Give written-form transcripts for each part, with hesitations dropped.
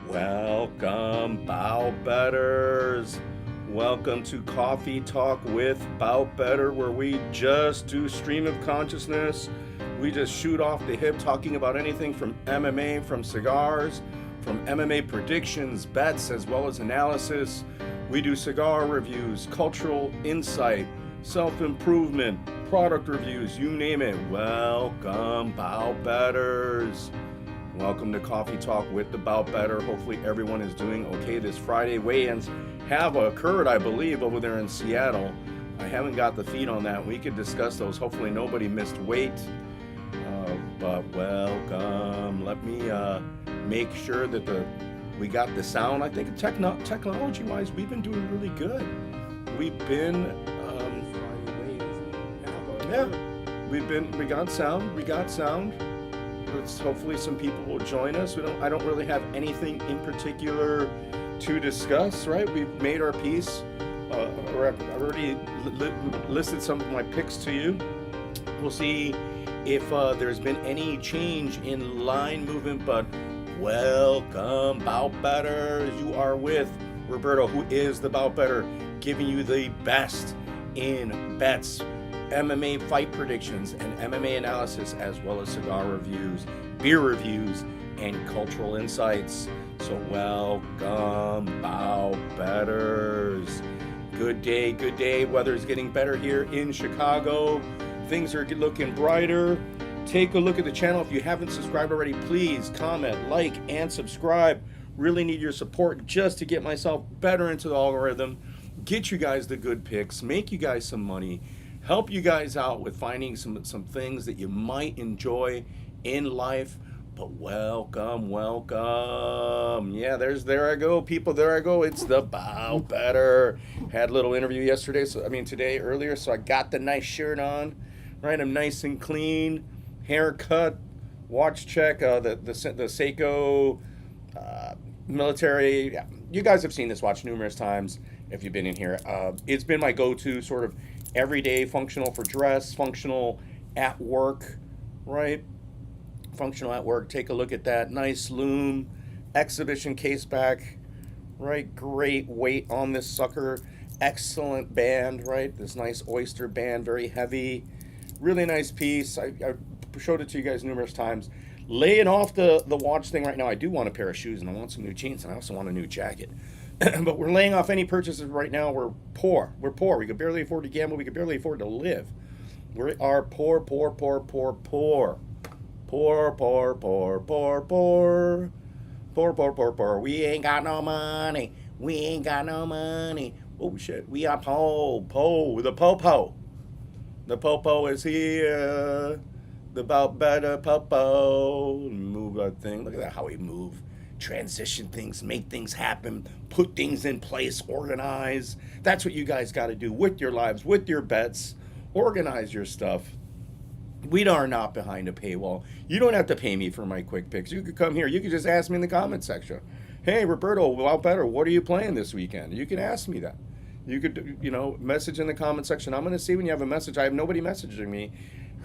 Welcome, Bow Betters. Welcome to Coffee Talk with Bow Better, where we just do stream of consciousness. We just shoot off the hip talking about anything from MMA, from cigars, from MMA predictions, bets, as well as analysis. We do cigar reviews, cultural insight, self-improvement, product reviews, you name it. Welcome, Bow Betters. Welcome to Coffee Talk with the Bout Better. Hopefully everyone is doing okay this Friday. Weigh-ins have occurred, I believe, over there in Seattle. I haven't got the feed on that. We could discuss those. Hopefully nobody missed weight. But welcome. Let me make sure that we got the sound. I think technology-wise, we've been doing really good. We've been, we got sound. Hopefully some people will join us. I don't really have anything in particular to discuss, right? We've made our piece. I've already listed some of my picks to you. We'll see if there's been any change in line movement, but welcome, Bout Better. You are with Roberto, who is the Bout Better, giving you the best in bets, MMA fight predictions, and MMA analysis, as well as cigar reviews, beer reviews, and cultural insights. So welcome, Bow Betters. Good day. Weather's getting better here in Chicago. Things are looking brighter. Take a look at the channel. If you haven't subscribed already, please comment, like, and subscribe. Really need your support just to get myself better into the algorithm, get you guys the good picks, make you guys some money, help you guys out with finding some things that you might enjoy in life. But welcome. Yeah, there I go, people. There I go. It's the Bow Better. Had a little interview yesterday, today earlier. So I got the nice shirt on, right? I'm nice and clean, haircut, watch check. The Seiko military. Yeah, you guys have seen this watch numerous times if you've been in here. It's been my go-to sort of everyday, functional for dress, functional at work, right? Functional at work. Take a look at that. Nice loom, exhibition case back, right? Great weight on this sucker. Excellent band, right? This nice oyster band, very heavy. Really nice piece. I showed it to you guys numerous times. Laying off the watch thing right now. I do want a pair of shoes, and I want some new jeans, and I also want a new jacket. But we're laying off any purchases right now. We're poor. We could barely afford to gamble. We could barely afford to live. We are poor. We ain't got no money. Oh shit. We are the popo. The popo is here. The Bout Better popo. Move that thing. Look at that, how we move. Transition things, make things happen, put things in place, organize. That's what you guys got to do with your lives, with your bets. Organize your stuff. We are not behind a paywall. You don't have to pay me for my quick picks. You could come here. You could just ask me in the comment section. Hey, Roberto, Bout Better, what are you playing this weekend? You can ask me that. You could, message in the comment section. I'm going to see when you have a message. I have nobody messaging me.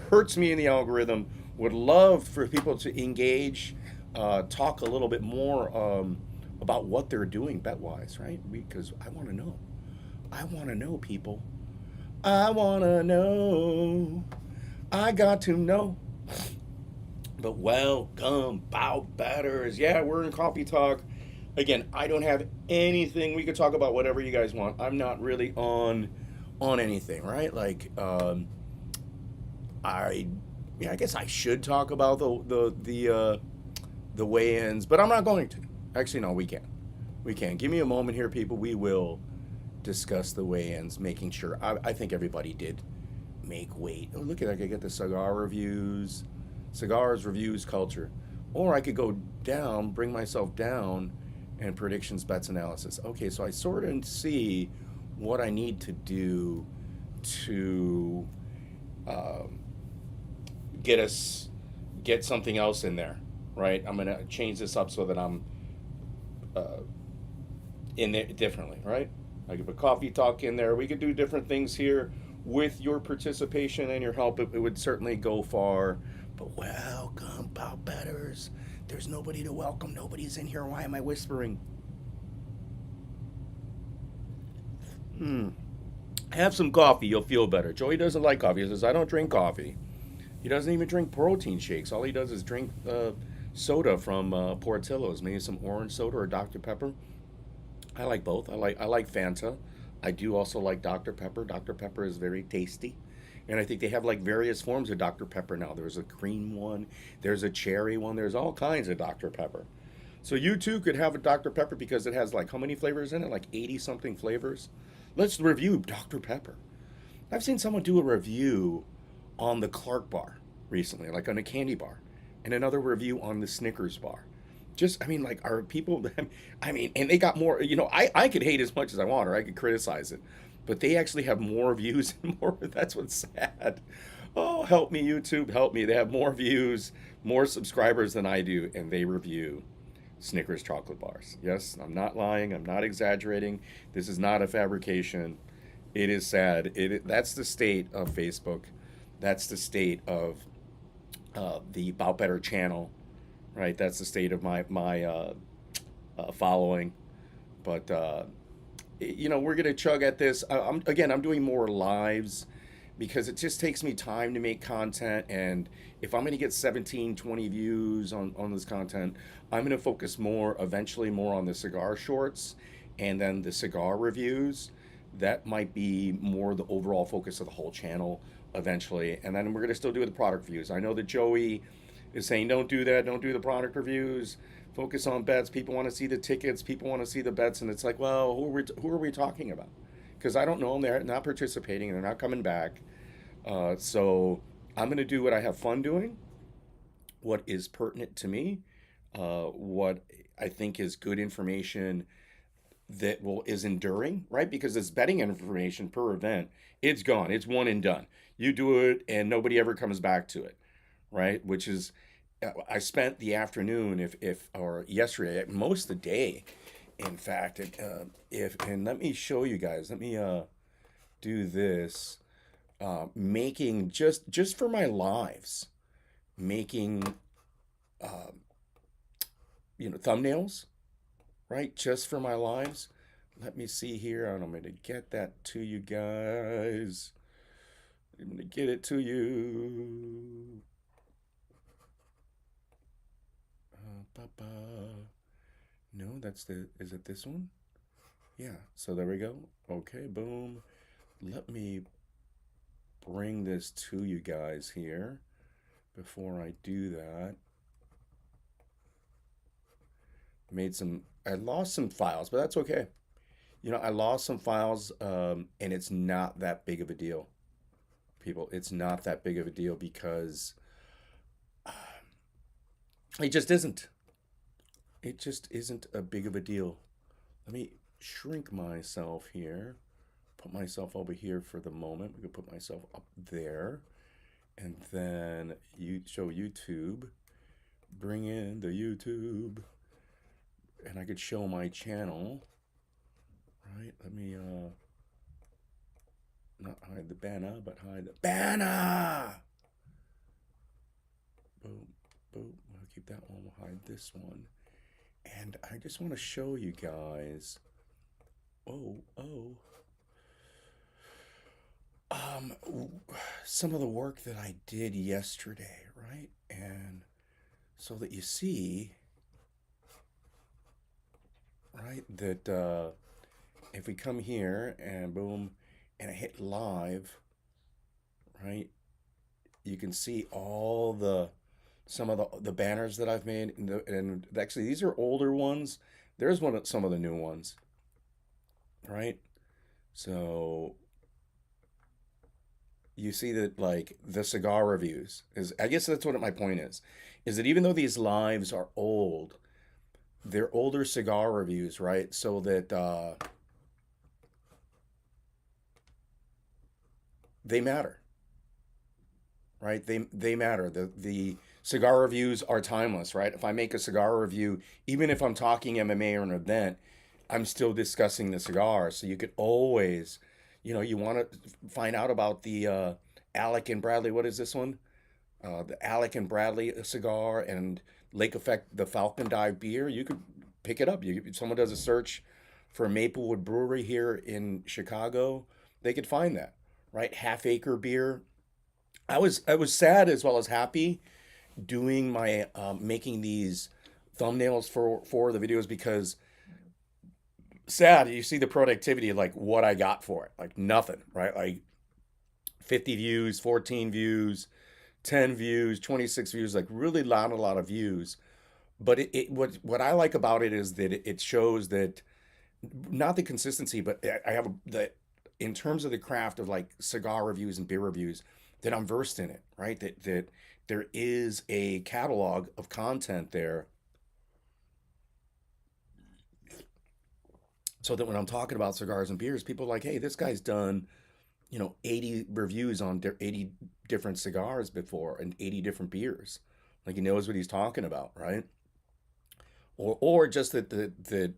Hurts me in the algorithm. Would love for people to engage. Talk a little bit more about what they're doing bet-wise, right? Because I want to know. I want to know, people. I want to know. I got to know. But welcome, Bout Betters. Yeah, we're in Coffee Talk. Again, I don't have anything. We could talk about whatever you guys want. I'm not really on anything, right? Like, I guess I should talk about the weigh-ins, but I'm not going to. Actually, no, we can. Give me a moment here, people. We will discuss the weigh-ins, making sure. I think everybody did make weight. Oh, look at that. I could get the cigar reviews, cigars, reviews, culture. Or I could go down, bring myself down, and predictions, bets, analysis. Okay, so I sort of see what I need to do to get something else in there. Right, I'm gonna change this up so that I'm in there differently. Right, I could put Coffee Talk in there. We could do different things here with your participation and your help. It would certainly go far. But welcome, Bout Betters. There's nobody to welcome. Nobody's in here. Why am I whispering? Have some coffee. You'll feel better. Joey doesn't like coffee. He says, I don't drink coffee. He doesn't even drink protein shakes. All he does is drink soda from Portillo's. Maybe some orange soda or Dr. Pepper. I like both. I like Fanta. I do also like Dr. Pepper. Dr. Pepper is very tasty. And I think they have like various forms of Dr. Pepper now. There's a cream one, there's a cherry one, there's all kinds of Dr. Pepper. So you too could have a Dr. Pepper because it has like how many flavors in it? Like 80 something flavors. Let's review Dr. Pepper. I've seen someone do a review on the Clark bar recently, like on a candy bar, and another review on the Snickers bar. Just, I mean, like, are people, I mean, and they got more, I could hate as much as I want, or I could criticize it, but they actually have more views and more, that's what's sad. Oh, help me, YouTube, help me. They have more views, more subscribers than I do, and they review Snickers chocolate bars. Yes, I'm not lying, I'm not exaggerating. This is not a fabrication. It is sad. That's the state of Facebook. That's the state of the About Better channel, right? That's the state of my following. But we're gonna chug at this. I'm doing more lives because it just takes me time to make content, and if I'm gonna get 17, 20 views on this content, I'm gonna focus more eventually more on the cigar shorts and then the cigar reviews. That might be more the overall focus of the whole channel eventually. And then we're going to still do the product reviews. I know that Joey is saying, don't do that, don't do the product reviews, focus on bets. People want to see the tickets, people want to see the bets. And it's like, well, who are we talking about? Because I don't know them. They're not participating, they're not coming back. So I'm going to do what I have fun doing, what is pertinent to me, what I think is good information that will is enduring, right? Because this betting information per event, it's gone. It's one and done. You do it and nobody ever comes back to it, right? Which is I spent the afternoon if or yesterday, most of the day, in fact, if and let me show you guys. Let me do this. Making just for my lives, making thumbnails, right? Just for my lives. Let me see here, and I'm going to get that to you guys. I'm going to get it to you. No, is it this one? Yeah, so there we go. Okay, boom. Let me bring this to you guys here before I do that. I lost some files, but that's okay. I lost some files, and it's not that big of a deal, people. It's not that big of a deal because it just isn't. It just isn't a big of a deal. Let me shrink myself here, put myself over here for the moment. We can put myself up there, and then you show YouTube. Bring in the YouTube, and I could show my channel. Right, let me not hide the banner, but hide the banner. Boom, boom. I'll keep that one. We'll hide this one. And I just want to show you guys. Some of the work that I did yesterday, right? And so that you see, right, that if we come here and boom, and I hit live, right, you can see some of the banners that I've made, and actually these are older ones. There's some of the new ones, right? So you see that like the cigar reviews is, I guess that's what my point is that even though these lives are old, they're older cigar reviews, right? So that they matter, right? They matter. The cigar reviews are timeless, right? If I make a cigar review, even if I'm talking MMA or an event, I'm still discussing the cigar. So you could always, you want to find out about the Alec and Bradley. What is this one? The Alec and Bradley cigar and Lake Effect, the Falcon Dive beer. You could pick it up. If someone does a search for Maplewood Brewery here in Chicago, they could find that, right? Half Acre beer. I was sad as well as happy doing my making these thumbnails for the videos, because sad, you see the productivity, like what I got for it, like nothing, right? Like 50 views, 14 views, 10 views, 26 views, like really not a lot of views. But what I like about it is that it shows that, not the consistency, but I have the, in terms of the craft of like cigar reviews and beer reviews, that I'm versed in it, right? That there is a catalog of content there, so that when I'm talking about cigars and beers, people are like, hey, this guy's done, 80 reviews on 80 different cigars before and 80 different beers. Like he knows what he's talking about, right? Or just that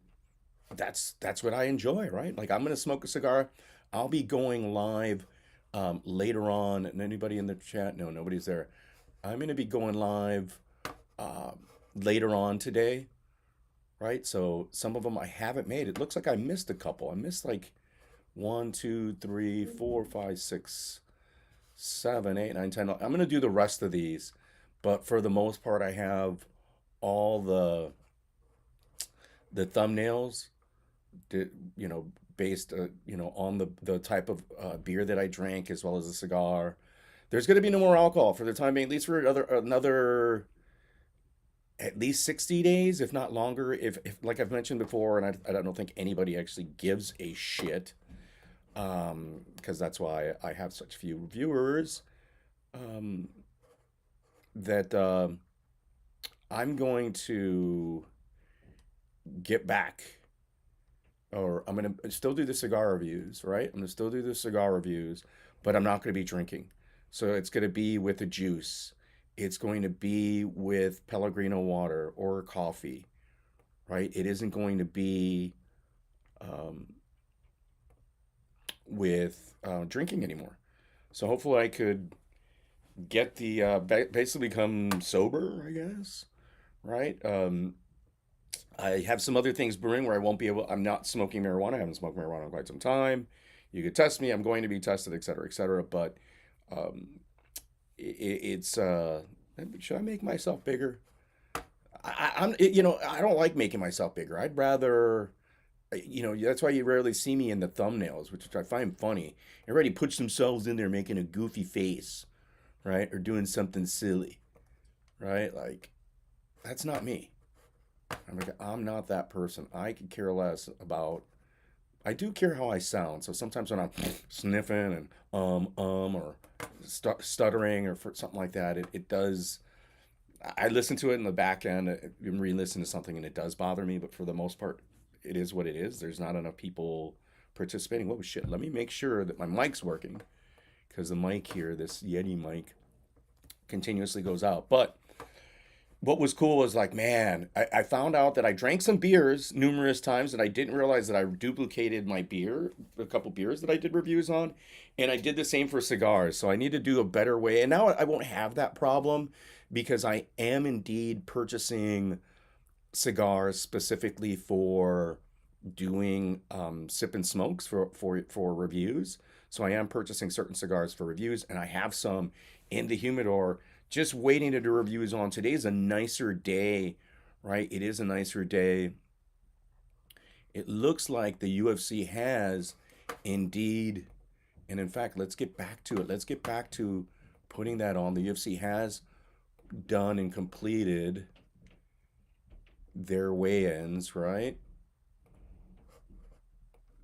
that's what I enjoy, right? Like I'm gonna smoke a cigar. I'll be going live later on. And anybody in the chat? No, nobody's there. I'm gonna be going live uh, later on today, right? So some of them I haven't made. It looks like I missed a couple. I missed like one, two, three, four, five, six, seven, eight, nine, 10. I'm gonna do the rest of these, but for the most part, I have all the thumbnails, you know, based, on the type of beer that I drank as well as the cigar. There's gonna be no more alcohol for the time being, at least for another at least 60 days, if not longer. If like I've mentioned before, and I don't think anybody actually gives a shit, because that's why I have such few viewers. Um, that I'm going to get back, or I'm going to still do the cigar reviews, right? I'm going to still do the cigar reviews, but I'm not going to be drinking. So it's going to be with a juice. It's going to be with Pellegrino water or coffee, right? It isn't going to be um, with drinking anymore. So hopefully I could get the basically become sober, I guess, right? I have some other things brewing where I won't be able. I'm not smoking marijuana. I haven't smoked marijuana in quite some time. You could test me. I'm going to be tested, et cetera, et cetera. But um, it's should I make myself bigger? I don't like making myself bigger. I'd rather, that's why you rarely see me in the thumbnails, which I find funny. Everybody puts themselves in there making a goofy face, right? Or doing something silly, right? Like, that's not me. I'm not that person. I could care less about. I do care how I sound. So sometimes when I'm sniffing and or stuttering or for something like that, it does. I listen to it in the back end and re-listen to something, and it does bother me. But for the most part, it is what it is. There's not enough people participating. Whoa, shit! Let me make sure that my mic's working, because the mic here, this Yeti mic, continuously goes out. But what was cool was like, man, I found out that I drank some beers numerous times, and I didn't realize that I duplicated my beer, a couple beers that I did reviews on, and I did the same for cigars. So I need to do a better way, and now I won't have that problem, because I am indeed purchasing cigars specifically for doing sip and smokes for reviews. So I am purchasing certain cigars for reviews, and I have some in the humidor just waiting to do reviews on. Today's a nicer day, right? It is a nicer day. It looks like the UFC has indeed, and in fact, let's get back to it. Let's get back to putting that on. The UFC has done and completed their weigh-ins, right?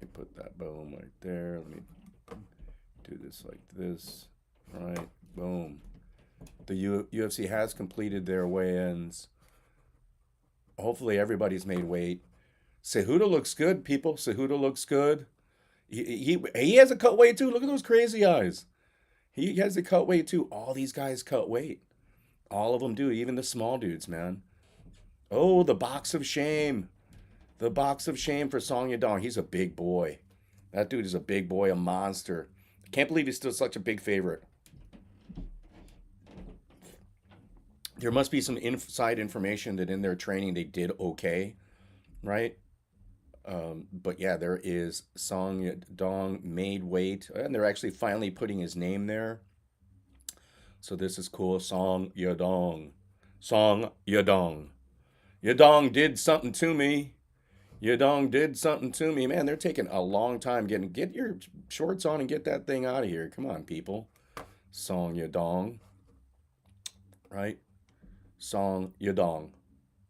Let me put that boom right there. Let me do this like this, right? Boom. The UFC has completed their weigh-ins. Hopefully everybody's made weight. Cejudo looks good, people. Cejudo looks good. He has a cut weight too. Look at those crazy eyes. He has a cut weight too. All these guys cut weight. All of them do, even the small dudes, man. Oh, the box of shame. The box of shame for Song Yadong. He's a big boy. That dude is a big boy, a monster. Can't believe he's still such a big favorite. There must be some inside information that in their training they did okay, right? But yeah, there is Song Yadong made weight, and they're actually finally putting his name there. So this is cool. Song Yadong. Song Yadong. Yadong did something to me. Yadong did something to me. Man, they're taking a long time getting. Get your shorts on and get that thing out of here. Come on, people. Song Yadong, right? Song Yadong.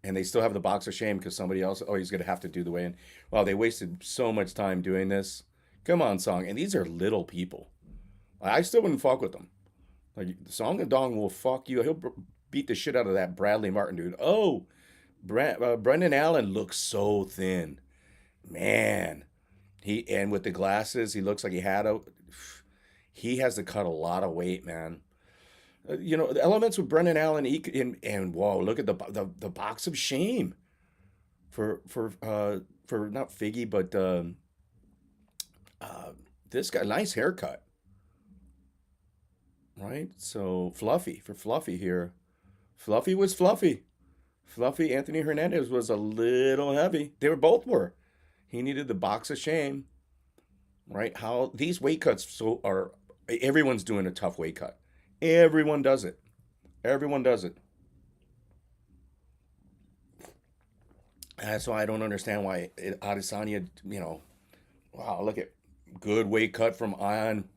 And they still have the box of shame because somebody else, oh, he's going to have to do the weigh-in. Wow, they wasted so much time doing this. Come on, Song. And these are little people. I still wouldn't fuck with them. Like, Song Yadong will fuck you. He'll beat the shit out of that Bradley Martin dude. Oh, Brendan Allen looks so thin. Man. And with the glasses, he looks like he has to cut a lot of weight, man. The elements with Brendan Allen, and whoa, look at the box of shame for not Figgy, but this guy, nice haircut, right? So Fluffy here. Fluffy was fluffy. Fluffy Anthony Hernandez was a little heavy. Both were. He needed the box of shame, right? How these weight cuts everyone's doing a tough weight cut. Everyone does it. Everyone does it. That's why I don't understand why Adesanya, wow, look at good weight cut from Ion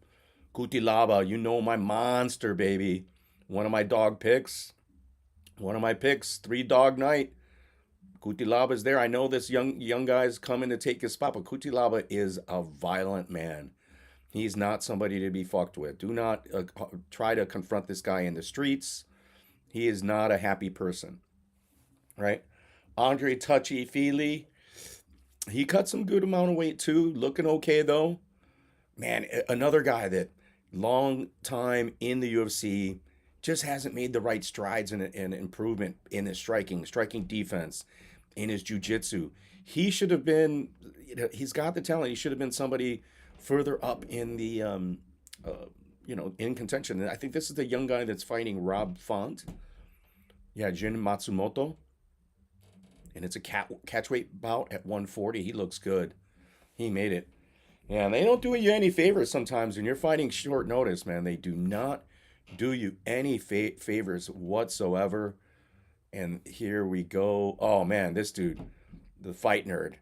Cutelaba. My monster, baby. One of my dog picks. One of my picks. 3-dog night. Cutilaba's there. I know this young guy's coming to take his spot, but Cutelaba is a violent man. He's not somebody to be fucked with. Do not try to confront this guy in the streets. He is not a happy person, right? Andre Touchy Feely, he cut some good amount of weight too. Looking okay though. Man, another guy that long time in the UFC just hasn't made the right strides and improvement in his striking defense, in his jiu-jitsu. He should have been, he's got the talent. He should have been somebody further up in the, in contention. And I think this is the young guy that's fighting Rob Font. Yeah, Jin Matsumoto. And it's a catchweight bout at 140. He looks good. He made it. Yeah, and they don't do you any favors sometimes when you're fighting short notice, man. They do not do you any favors whatsoever. And here we go. Oh, man, this dude, the fight nerd.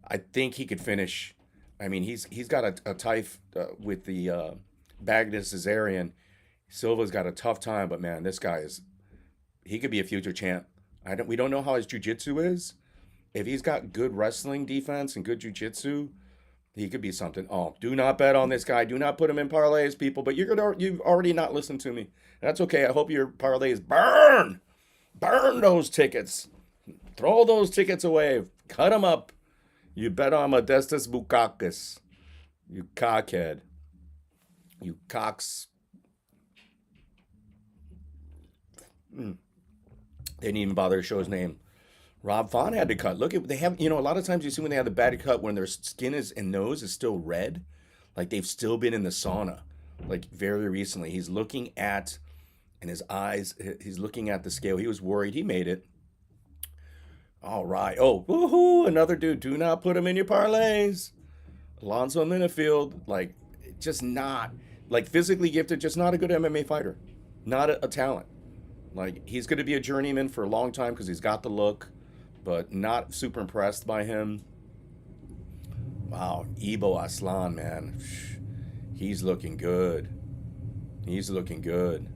I think he could finish. I mean, he's got a tie with the Baghdad Cesarian. Silva's got a tough time, but man, this guy he could be a future champ. We don't know how his jiu-jitsu is. If he's got good wrestling defense and good jiu-jitsu, he could be something. Oh, do not bet on this guy. Do not put him in parlays, people. But you've already not listened to me. That's okay. I hope your parlays burn those tickets. Throw those tickets away. Cut them up. You bet on Modestus Bukakis. You cockhead. You cocks. They didn't even bother to show his name. Rob Font had to cut. Look at they have. A lot of times you see when they have the bad cut when their skin and nose is still red, like they've still been in the sauna, like very recently. He's looking at, in his eyes, he's looking at the scale. He was worried. He made it. All right. Oh, woohoo! Another dude. Do not put him in your parlays. Alonzo Minifield, just not physically gifted, just not a good MMA fighter, not a talent. He's going to be a journeyman for a long time because he's got the look, but not super impressed by him. Wow, Ibo Aslan, man, he's looking good. He's looking good.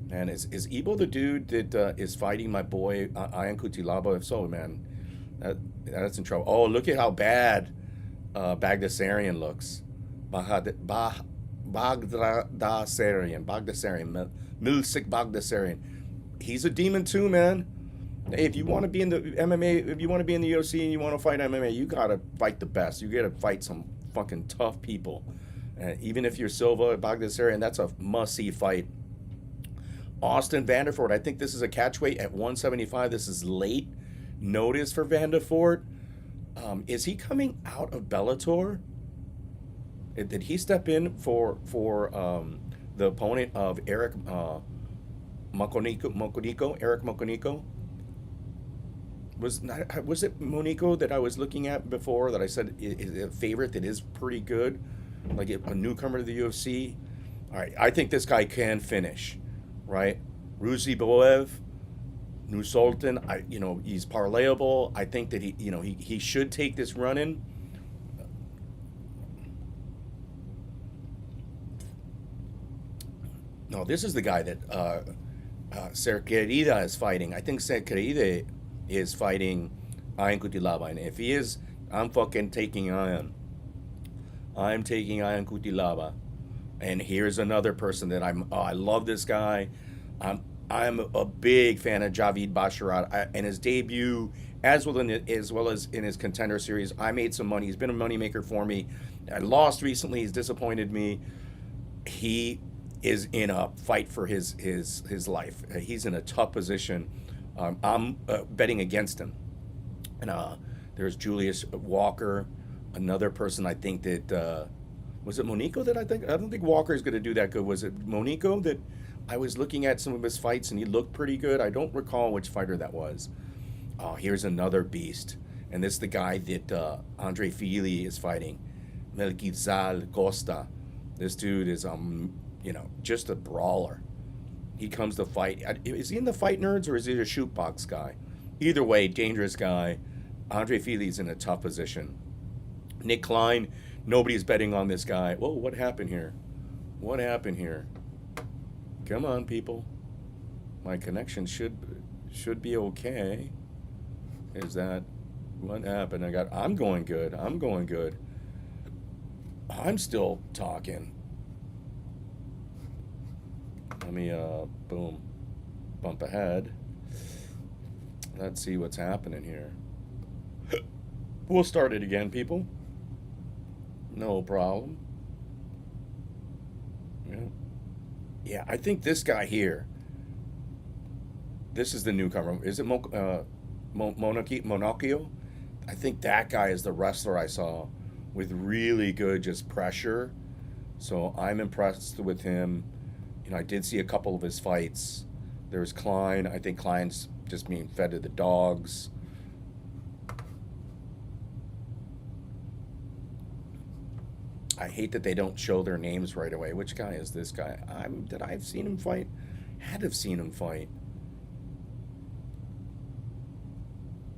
Man, is Ibo the dude that is fighting my boy Ion Cutelaba? If so, man, that's in trouble. Oh, look at how bad Baghdasarian looks. Baghdasarian, Milsik Baghdasarian. He's a demon too, man. Hey, if you want to be in the MMA, if you want to be in the UFC and you want to fight MMA, you gotta fight the best. You gotta fight some fucking tough people. Even if you're Silva, Baghdasarian, that's a must-see fight. Austin Vanderford, I think this is a catchweight at 175. This is late notice for Vanderford. Is he coming out of Bellator? Did he step in for the opponent of Eric Eric Mokoniko. Was it Monico that I was looking at before that I said is a favorite that is pretty good, like a newcomer to the UFC? All right, I think this guy can finish, right? Ruzi Boev, New Sultan, he's parlayable. I think that he should take this run in. No, this is the guy that Cerquerida is fighting. I think Cerquerida is fighting Ian Cutelaba. If he is, I'm fucking taking Ian. I'm taking Ian Cutelaba. And here's another person that I love this guy. I'm a big fan of Javid Basharat and his debut, as well as in his contender series. I made some money. He's been a moneymaker for me. I lost recently. He's disappointed me. He is in a fight for his life. He's in a tough position. I'm betting against him. And there's Julius Walker, another person I think that was it Monico that I don't think Walker is going to do that good. Was it Monico that I was looking at some of his fights and he looked pretty good? I don't recall which fighter that was. Here's another beast, and this is the guy that Andre Fili is fighting, Melquizal Costa. This dude is just a brawler. He comes to fight. Is he in the Fight Nerds or is he a shoot box guy? Either way, dangerous guy. Andre Fili's in a tough position. Nick Klein, nobody's betting on this guy. Whoa, what happened here? What happened here? Come on, people. My connection should be okay. Is that what happened? I'm going good. I'm going good. I'm still talking. Let me boom, bump ahead. Let's see what's happening here. We'll start it again, people. No problem. Yeah, I think this guy here. This is the newcomer. Is it Monocchio? I think that guy is the wrestler I saw with really good just pressure. So I'm impressed with him. I did see a couple of his fights. There's Klein. I think Klein's just being fed to the dogs. I hate that they don't show their names right away. Which guy is this guy? Did I have seen him fight? Had to have seen him fight.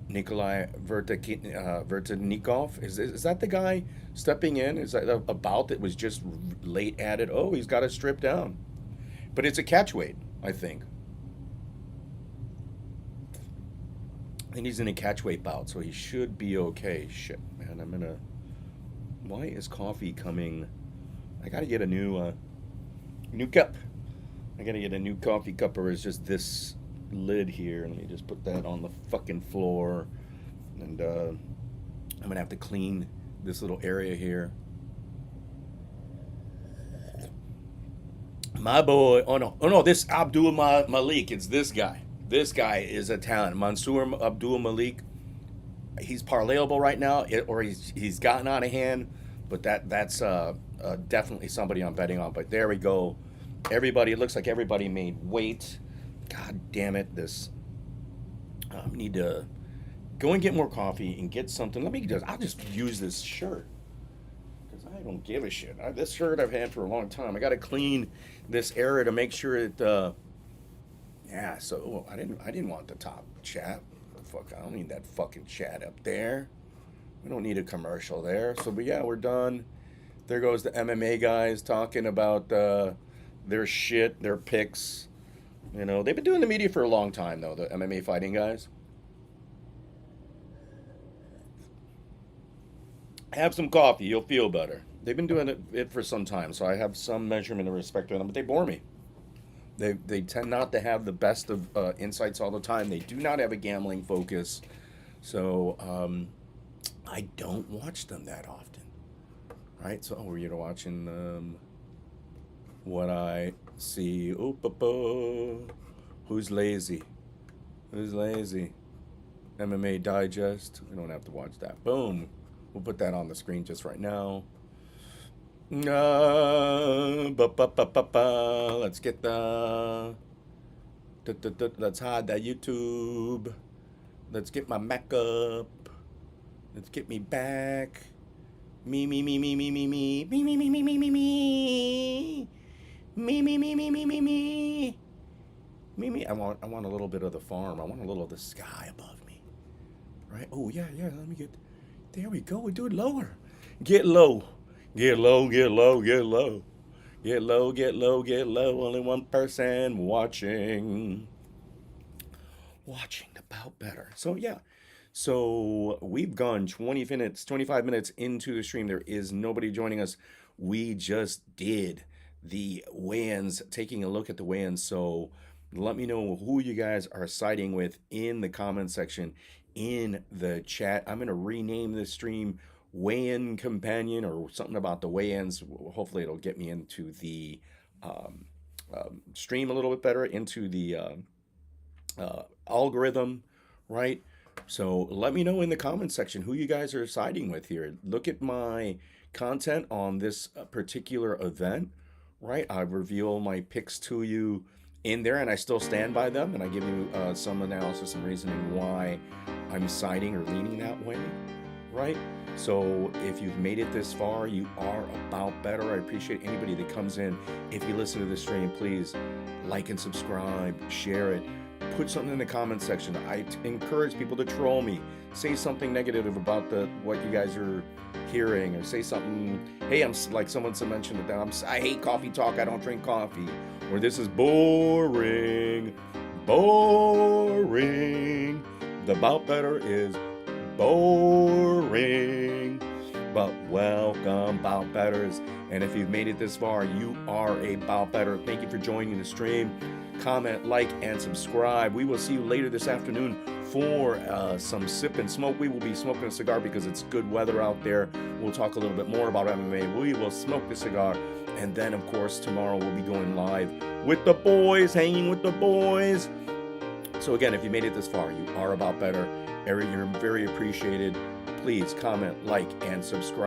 Nikolai Vertnikov. Is that the guy stepping in? Is that a bout that was just late added? Oh, he's got to strip down. But it's a catchweight, I think. I think he's in a catchweight bout, so he should be okay. Shit, man, why is coffee coming? I gotta get a new cup. I gotta get a new coffee cup, or is just this lid here. Let me just put that on the fucking floor. And I'm gonna have to clean this little area here. My boy, oh no, this Abdul Malik, it's this guy. This guy is a talent. Mansour Abdul Malik. He's parlayable right now, or he's gotten out of hand, but that's definitely somebody I'm betting on. But there we go. Everybody, it looks like everybody made weight. God damn it, this. I need to go and get more coffee and get something. I'll just use this shirt. I don't give a shit. This shirt I've had for a long time. I got to clean this area to make sure it. Yeah. So I didn't want the top chat. Fuck. I don't need that fucking chat up there. We don't need a commercial there. So, but yeah, we're done. There goes the MMA guys talking about their shit, their picks. They've been doing the media for a long time though. The MMA fighting guys. Have some coffee, you'll feel better. They've been doing it for some time, so I have some measurement of respect to them, but they bore me. They tend not to have the best of insights all the time. They do not have a gambling focus, so I don't watch them that often. Right? So we're watching what I see. Who's lazy? Who's lazy? MMA Digest. We don't have to watch that. Boom. We'll put that on the screen just right now. Let's get the Let's hide that YouTube. Let's get my Mac up. Let's get me back. Me, me, me, me, me, me, me. Me, me, me, me, me, me, me. Me, me, me, me, me, me, me. Me, me. I want a little bit of the farm. I want a little of the sky above me. Right? Oh, yeah, yeah. Let me get. There we go. We do it lower. Get low. Get low, get low, get low. Get low, get low, get low. Only one person watching. Watching about better. So, yeah. So we've gone 20 minutes, 25 minutes into the stream. There is nobody joining us. We just did the weigh-ins, taking a look at the weigh-ins. So let me know who you guys are siding with in the comment section, in the chat. I'm going to rename this stream Weigh-In Companion or something about the weigh-ins. Hopefully it'll get me into the stream a little bit better, into the algorithm, right? So let me know in the comment section who you guys are siding with here. Look at my content on this particular event, right? I reveal my picks to you in there, and I still stand by them, and I give you some analysis and reasoning why I'm siding or leaning that way, right? So if you've made it this far, you are about better. I appreciate anybody that comes in. If you listen to the stream, please like and subscribe, share it. Put something in the comment section. I encourage people to troll me. Say something negative about what you guys are hearing, or say something. Hey, I'm like someone mentioned that I hate coffee talk. I don't drink coffee. Or this is boring. Boring. The About Better is boring. But welcome, About Betters. And if you've made it this far, you are a About Better. Thank you for joining the stream. Comment, like, and subscribe. We will see you later this afternoon for some sip and smoke. We will be smoking a cigar because it's good weather out there. We'll talk a little bit more about MMA. We will smoke the cigar. And then, of course, tomorrow we'll be going live with the boys, hanging with the boys. So again, if you made it this far, you are about better. You're very appreciated. Please comment, like, and subscribe.